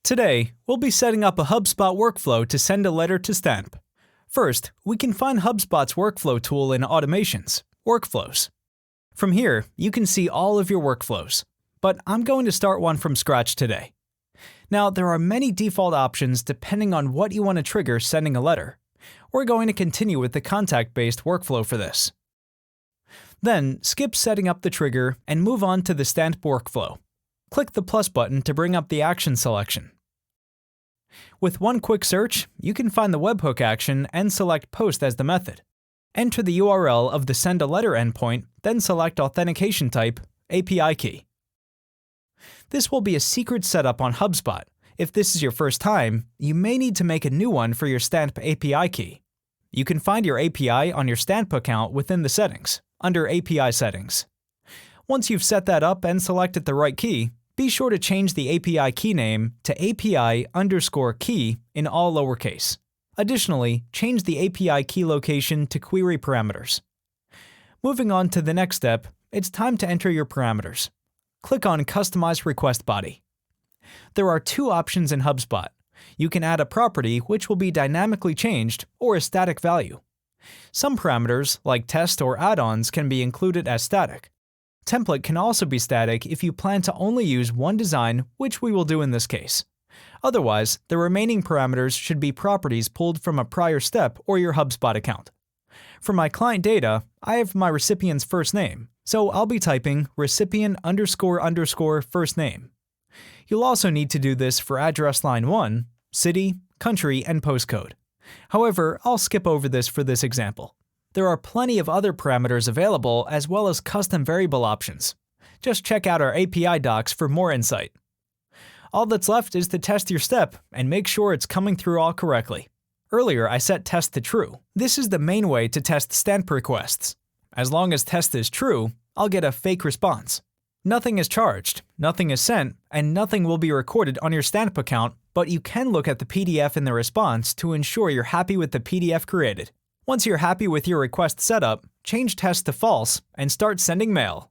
Today, we'll be setting up a HubSpot workflow to send a letter to Stannp. First, we can find HubSpot's workflow tool in Automations, Workflows. From here, you can see all of your workflows, but I'm going to start one from scratch today. Now, there are many default options depending on what you want to trigger sending a letter. We're going to continue with the contact-based workflow for this. Then, skip setting up the trigger and move on to the Stannp workflow. Click the plus button to bring up the action selection. With one quick search, you can find the webhook action and select Post as the method. Enter the URL of the Send a Letter endpoint, then select Authentication Type, API Key. This will be a secret setup on HubSpot. If this is your first time, you may need to make a new one for your Stannp API key. You can find your API on your Stannp account within the settings, under API Settings. Once you've set that up and selected the right key, be sure to change the API key name to API_key in all lowercase. Additionally, change the API key location to query parameters. Moving on to the next step, it's time to enter your parameters. Click on Customize Request Body. There are two options in HubSpot. You can add a property which will be dynamically changed or a static value. Some parameters, like test or add-ons, can be included as static. Template can also be static if you plan to only use one design, which we will do in this case. Otherwise, the remaining parameters should be properties pulled from a prior step or your HubSpot account. For my client data, I have my recipient's first name, so I'll be typing recipient__first name. You'll also need to do this for address line 1, city, country, and postcode. However, I'll skip over this for this example. There are plenty of other parameters available as well as custom variable options. Just check out our API docs for more insight. All that's left is to test your step and make sure it's coming through all correctly. Earlier, I set test to true. This is the main way to test Stannp requests. As long as test is true, I'll get a fake response. Nothing is charged, nothing is sent, and nothing will be recorded on your Stannp account, but you can look at the PDF in the response to ensure you're happy with the PDF created. Once you're happy with your request setup, change test to false and start sending mail.